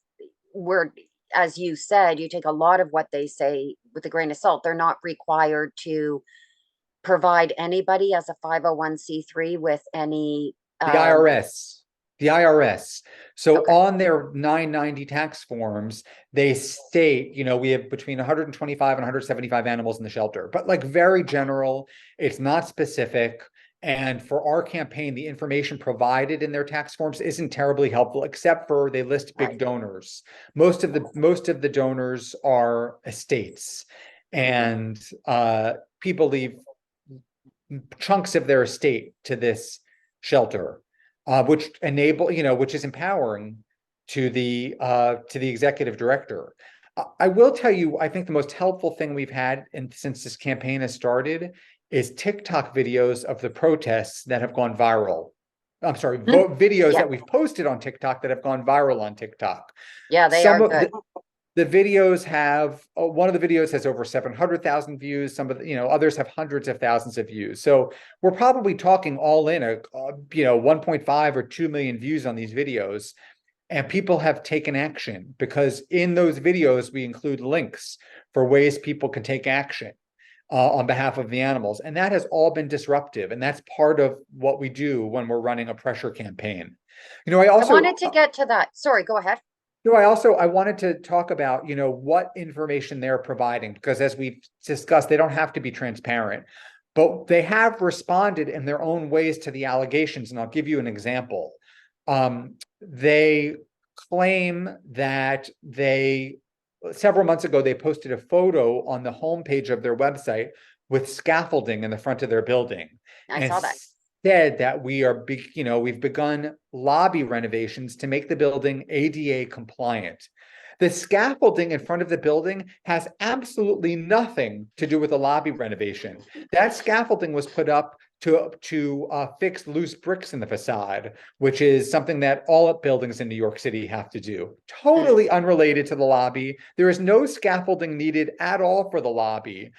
as you said, you take a lot of what they say with a grain of salt. They're not required to provide anybody as a 501c3 with any the IRS. So on their 990 tax forms, they state, we have between 125 and 175 animals in the shelter, but like very general, it's not specific. And for our campaign, the information provided in their tax forms isn't terribly helpful, except for they list big donors. Most of the donors are estates, and people leave chunks of their estate to this shelter, which is empowering to the executive director. I will tell you, I think the most helpful thing we've had since this campaign has started is TikTok videos of the protests that have gone viral. I'm sorry, videos that we've posted on TikTok that have gone viral on TikTok. Yeah, they are good. The videos have, one of the videos has over 700,000 views. Some of the, others have hundreds of thousands of views. So we're probably talking all in 1.5 or 2 million views on these videos. And people have taken action because in those videos, we include links for ways people can take action on behalf of the animals. And that has all been disruptive. And that's part of what we do when we're running a pressure campaign. I wanted to get to that. Sorry, go ahead. No, I wanted to talk about, what information they're providing, because as we've discussed, they don't have to be transparent, but they have responded in their own ways to the allegations. And I'll give you an example. They claim that several months ago, they posted a photo on the homepage of their website with scaffolding in the front of their building. I saw that. Said that we've begun lobby renovations to make the building ADA compliant. The scaffolding in front of the building has absolutely nothing to do with the lobby renovation. That scaffolding was put up to fix loose bricks in the facade, which is something that all buildings in New York City have to do. Totally unrelated to the lobby. There is no scaffolding needed at all for the lobby,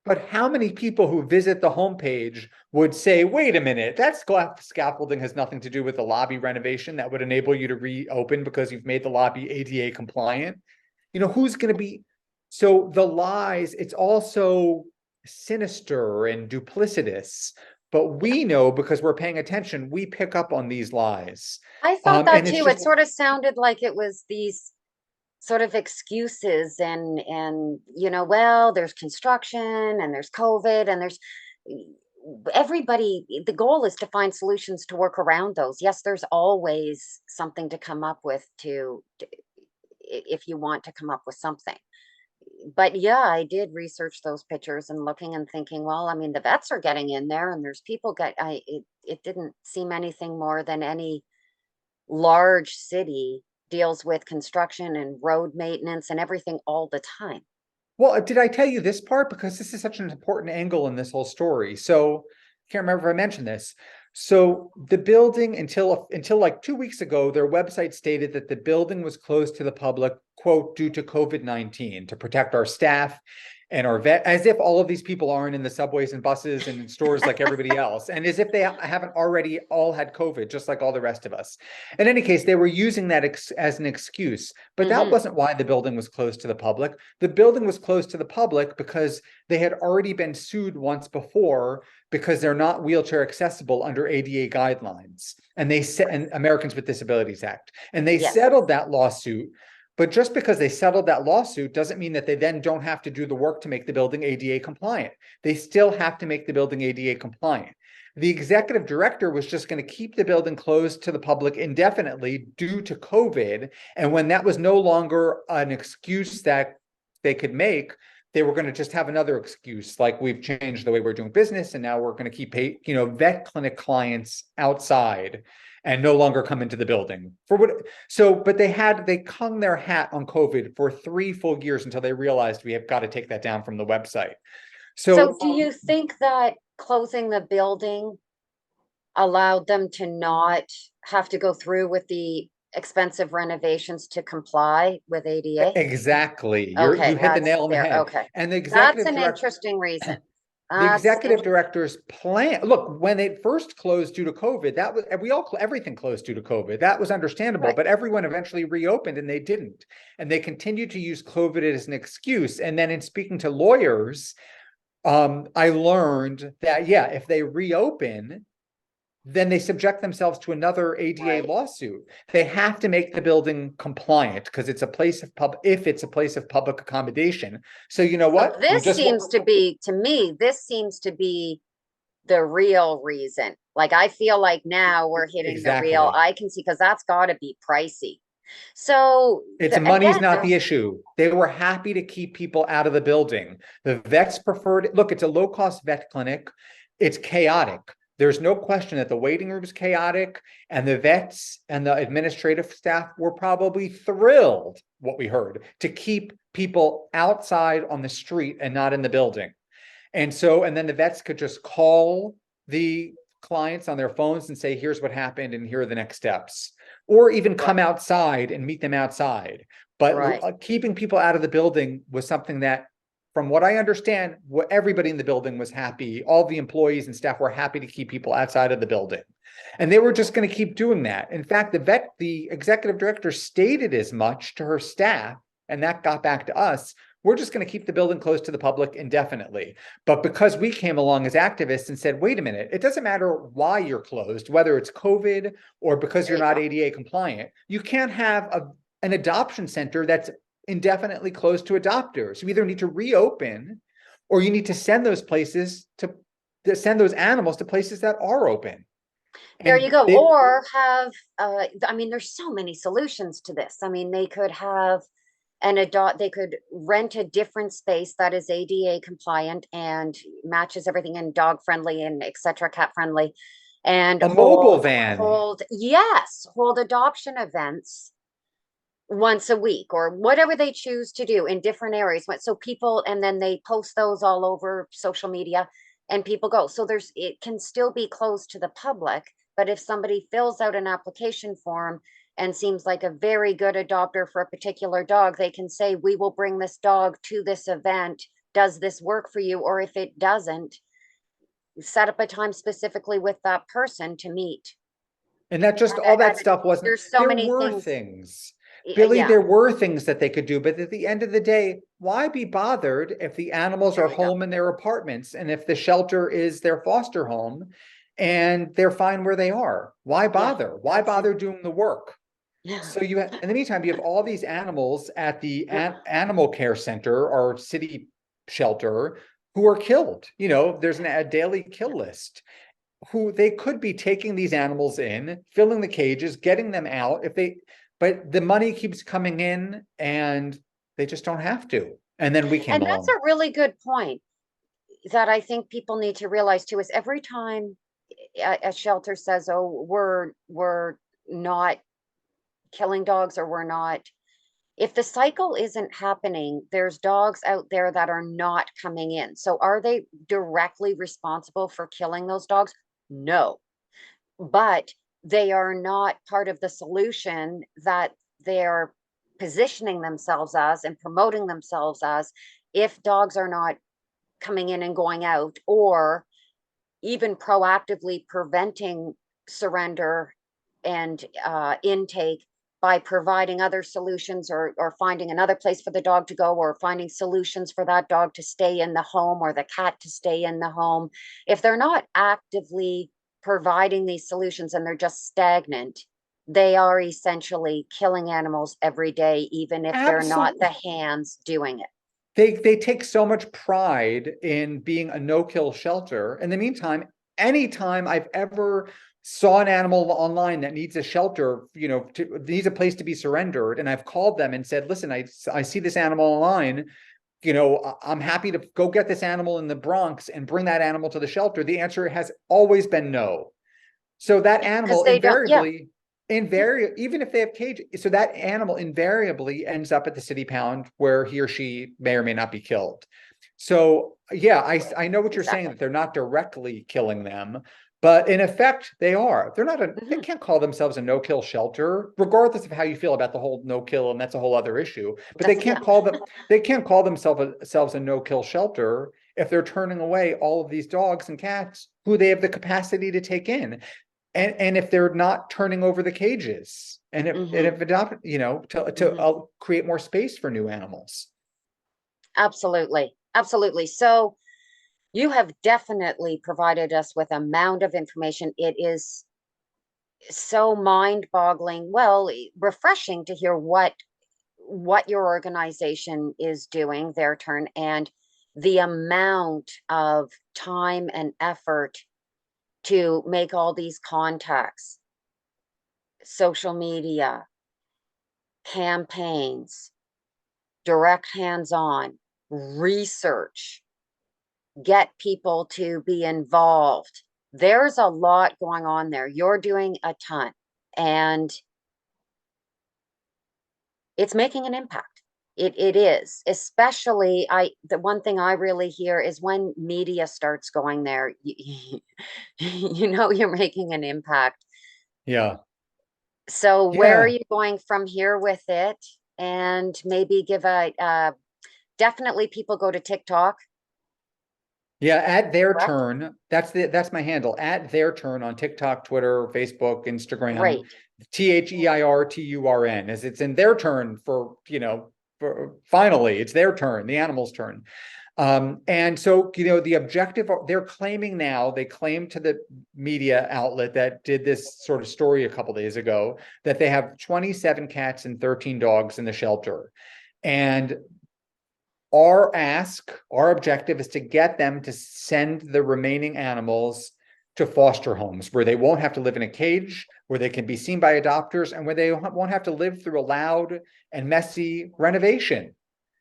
but how many people who visit the homepage would say, wait a minute, that scaffolding has nothing to do with the lobby renovation that would enable you to reopen because you've made the lobby ADA compliant? Who's going to be? So the lies, it's also sinister and duplicitous, but we know because we're paying attention, we pick up on these lies. I thought that too. It sort of sounded like it was these sort of excuses and well, there's construction and there's COVID and there's everybody. The goal is to find solutions to work around those. Yes, there's always something to come up with if you want to come up with something. But yeah, I did research those pictures and looking and thinking, well, I mean, the vets are getting in there and there's people it didn't seem anything more than any large city deals with construction and road maintenance and everything all the time. Well, did I tell you this part? Because this is such an important angle in this whole story. So, can't remember if I mentioned this. So the building until like 2 weeks ago, their website stated that the building was closed to the public, quote, due to COVID-19 to protect our staff and our vet, as if all of these people aren't in the subways and buses and in stores like everybody else, and as if they haven't already all had COVID, just like all the rest of us. In any case, they were using that as an excuse, but that wasn't why the building was closed to the public. The building was closed to the public because they had already been sued once before because they're not wheelchair accessible under ADA guidelines, and Americans with Disabilities Act, and they Yes. settled that lawsuit. But just because they settled that lawsuit doesn't mean that they then don't have to do the work to make the building ADA compliant. They still have to make the building ADA compliant. The executive director was just going to keep the building closed to the public indefinitely due to COVID. And when that was no longer an excuse that they could make, they were going to just have another excuse, like we've changed the way we're doing business, and now we're going to keep vet clinic clients outside and no longer come into the building for what. So, but they hung their hat on COVID for 3 full years until they realized we have got to take that down from the website. So do you think that closing the building allowed them to not have to go through with the expensive renovations to comply with ADA? Exactly. Okay, You hit the that's nail on the there. head. Okay. And the That's executive an director, interesting reason. the That's executive director's plan. Look, when it first closed due to COVID, that was everything closed due to COVID. That was understandable, right. but everyone eventually reopened and they didn't. And they continued to use COVID as an excuse. And then in speaking to lawyers, I learned that if they reopen, then they subject themselves to another ADA lawsuit. They have to make the building compliant because it's a place of if it's a place of public accommodation. So you know what? This seems to be, to me, this seems to be the real reason. Like, I feel like now we're hitting the real, I can see, because that's got to be pricey. So money's not the issue. They were happy to keep people out of the building. The vets preferred, look, it's a low-cost vet clinic. It's chaotic. There's no question that the waiting room is chaotic, and the vets and the administrative staff were probably thrilled, what we heard, to keep people outside on the street and not in the building. And then the vets could just call the clients on their phones and say, here's what happened and here are the next steps, or even come outside and meet them outside. But keeping people out of the building was something that, from what I understand, everybody in the building was happy. All the employees and staff were happy to keep people outside of the building. And they were just going to keep doing that. In fact, the executive director stated as much to her staff, and that got back to us. We're just going to keep the building closed to the public indefinitely. But because we came along as activists and said, wait a minute, it doesn't matter why you're closed, whether it's COVID or because you're not ADA compliant, you can't have an adoption center that's indefinitely closed to adopters. You either need to reopen or you need to send those animals to places that are open. There you go. Or have, I mean, there's so many solutions to this. I mean, they could have they could rent a different space that is ADA compliant and matches everything, and dog friendly and etc., cat friendly, and a mobile van. Hold adoption events once a week or whatever they choose to do in different areas. So people, and then they post those all over social media and people go. So it can still be closed to the public, but if somebody fills out an application form and seems like a very good adopter for a particular dog, they can say, we will bring this dog to this event. Does this work for you? Or if it doesn't, set up a time specifically with that person to meet. And that just, all that stuff wasn't, there's so many things. Billy, there were things that they could do, but at the end of the day, why be bothered if the animals are home in their apartments and if the shelter is their foster home and they're fine where they are? Why bother? Why bother doing the work? Yeah. So in the meantime, you have all these animals at the animal care center or city shelter who are killed. There's a daily kill list, who they could be taking these animals in, filling the cages, getting them out but the money keeps coming in and they just don't have to. And then we came And that's along. a really good point that I think people need to realize too, is every time a shelter says, "Oh, we're not killing dogs," or "we're not," if the cycle isn't happening, there's dogs out there that are not coming in. So are they directly responsible for killing those dogs? No, but they are not part of the solution that they're positioning themselves as and promoting themselves as, if dogs are not coming in and going out, or even proactively preventing surrender and intake by providing other solutions, or finding another place for the dog to go, or finding solutions for that dog to stay in the home or the cat to stay in the home. If they're not actively providing these solutions and they're just stagnant, they are essentially killing animals every day, even if they're not Absolutely. the hands doing it. They take so much pride in being a no-kill shelter. In the meantime, anytime I've ever saw an animal online that needs a shelter, needs a place to be surrendered, and I've called them and said, listen, I see this animal online, I'm happy to go get this animal in the Bronx and bring that animal to the shelter. The answer has always been no. So that Because animal they don't, yeah. even if they have cage, so that animal invariably ends up at the city pound where he or she may or may not be killed. So yeah, I know what you're saying, Exactly. that they're not directly killing them, but in effect they are. They Mhm. can't call themselves a no-kill shelter, regardless of how you feel about the whole no-kill, and that's a whole other issue. But Yeah. they can't call themselves a no-kill shelter if they're turning away all of these dogs and cats who they have the capacity to take in. And if they're not turning over the cages, and Hmm. if adopt, to Hmm. create more space for new animals. Absolutely. Absolutely. So you have definitely provided us with a mound of information. It is so mind-boggling, well, refreshing to hear what your organization is doing, their turn, and the amount of time and effort to make all these contacts, social media, campaigns, direct hands-on, research, get people to be involved. There's a lot going on there. You're doing a ton, and it's making an impact. It is, especially the one thing I really hear is when media starts going there, you're making an impact. Yeah. So where are Yeah. you going from here with it? And maybe give definitely people go to TikTok, Yeah, at their correct? turn. That's my handle. At their turn on TikTok, Twitter, Facebook, Instagram. Great. THEIRTURN, as it's in their turn for finally, it's their turn, the animal's turn. And so, the objective, they claim to the media outlet that did this sort of story a couple days ago, that they have 27 cats and 13 dogs in the shelter. And our objective is to get them to send the remaining animals to foster homes where they won't have to live in a cage, where they can be seen by adopters, and where they won't have to live through a loud and messy renovation.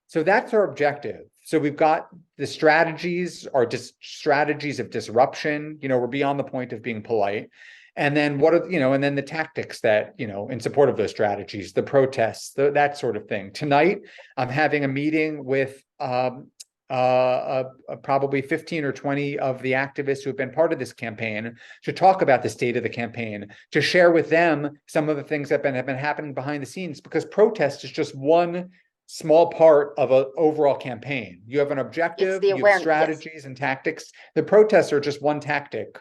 So that's our objective. So we've got the strategies are just strategies of disruption. We're beyond the point of being polite. And then and then the tactics that, in support of those strategies, the protests, that sort of thing. Tonight, I'm having a meeting with probably 15 or 20 of the activists who have been part of this campaign to talk about the state of the campaign, to share with them some of the things that have been happening behind the scenes, because protest is just one small part of an overall campaign. You have an It's objective, the you have awareness. Yes. strategies and tactics. The protests are just one tactic.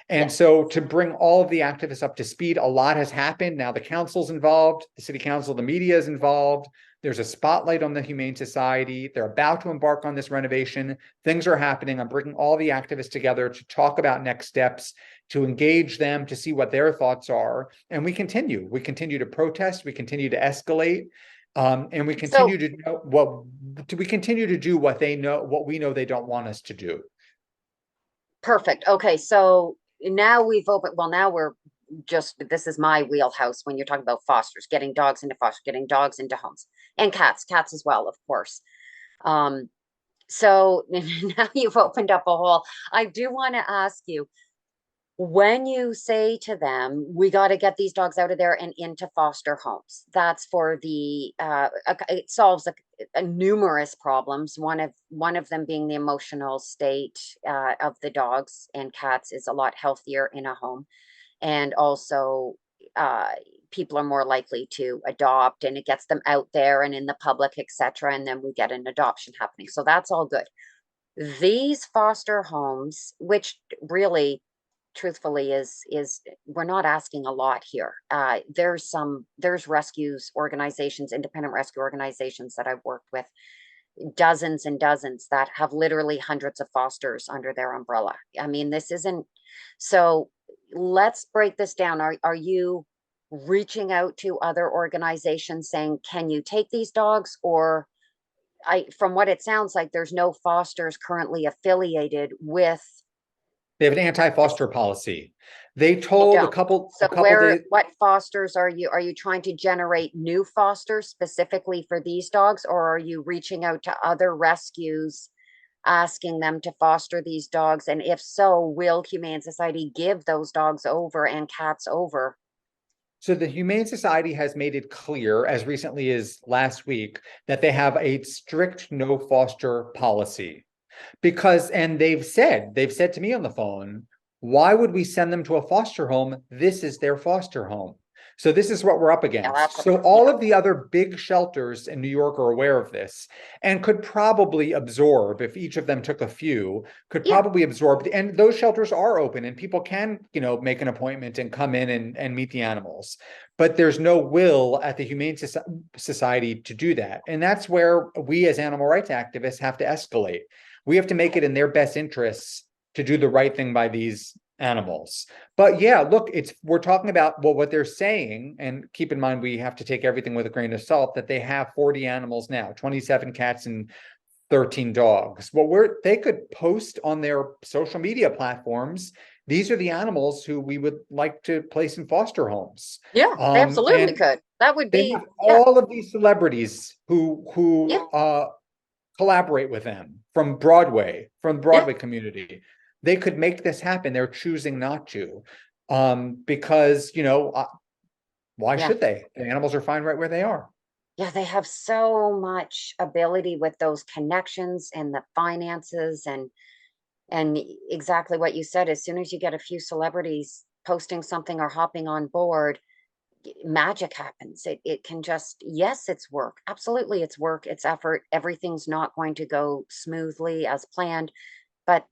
And Yes. so to bring all of the activists up to speed, a lot has happened. Now the council's involved, the city council, the media is involved. There's a spotlight on the Humane Society. They're about to embark on this renovation. Things are happening. I'm bringing all the activists together to talk about next steps, to engage them, to see what their thoughts are. And we continue. We continue to protest. We continue to escalate. And we continue So to know what we continue to do what they know, what we know they don't want us to do. perfect. Okay, so now we've opened, well, now we're just, this is my wheelhouse when you're talking about fosters, getting dogs into foster, getting dogs into homes, and cats as well, of course. Um, so now you've opened up a whole. I do want to ask you, when you say to them, we got to get these dogs out of there and into foster homes, that's for the it solves a numerous problems. One of them being the emotional state of the dogs and cats is a lot healthier in a home, and also uh, people are more likely to adopt, and it gets them out there and in the public, etc. And then we get an adoption happening. So that's all good. These foster homes, which really truthfully is we're not asking a lot here. There's rescues organizations, independent rescue organizations that I've worked with, dozens and dozens that have literally hundreds of fosters under their umbrella. I mean, this isn't so. Let's break this down. Are you reaching out to other organizations saying, can you take these dogs? Or from what it sounds like, there's no fosters currently affiliated with They have an this. anti-foster policy. They They told a don't. couple So days. what fosters are you trying to generate new fosters specifically for these dogs, or are you reaching out to other rescues asking them to foster these dogs? And if so, will Humane Society give those dogs over and cats over? So the Humane Society has made it clear, as recently as last week, that they have a strict no foster policy. Because, and they've said to me on the phone, why would we send them to a foster home? This is their foster home. So this is what we're up Yeah, against. that's what, So all yeah, of the other big shelters in New York are aware of this and could probably absorb, if each of them took a few, could yeah, probably absorb. And those shelters are open and people can, make an appointment and come in and meet the animals. But there's no will at the Humane Society to do that. And that's where we as animal rights activists have to escalate. We have to make it in their best interests to do the right thing by these animals. But yeah, look, we're talking about, well, what they're saying, and keep in mind we have to take everything with a grain of salt, that they have 40 animals now, 27 cats and 13 dogs. Well, they could post on their social media platforms, these are the animals who we would like to place in foster homes. yeah, they absolutely And could. That would they be, have yeah, all of these celebrities who yeah, collaborate with them from the yeah, Broadway community. They could make this happen. They're choosing not to, because why yeah. should they? The animals are fine right where they are. Yeah, they have so much ability with those connections and the finances, and exactly what you said. As soon as you get a few celebrities posting something or hopping on board, magic happens. It can just, yes, it's work. Absolutely, it's work, it's effort. Everything's not going to go smoothly as planned, but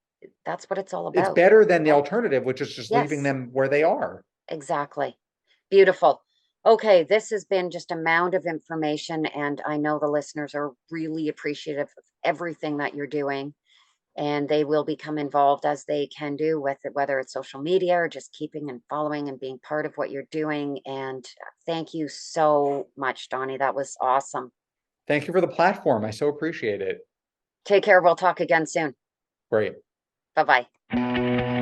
that's what it's all It's about, better than the right? alternative, which is just leaving Yes, them where they are. exactly. Beautiful. Okay, this has been just a mound of information, and I know the listeners are really appreciative of everything that you're doing, and they will become involved as they can do with it, whether it's social media or just keeping and following and being part of what you're doing. And thank you so much, Donnie. That was awesome. Thank you for the platform. I so appreciate it. Take care. We'll talk again soon. Great. Bye bye.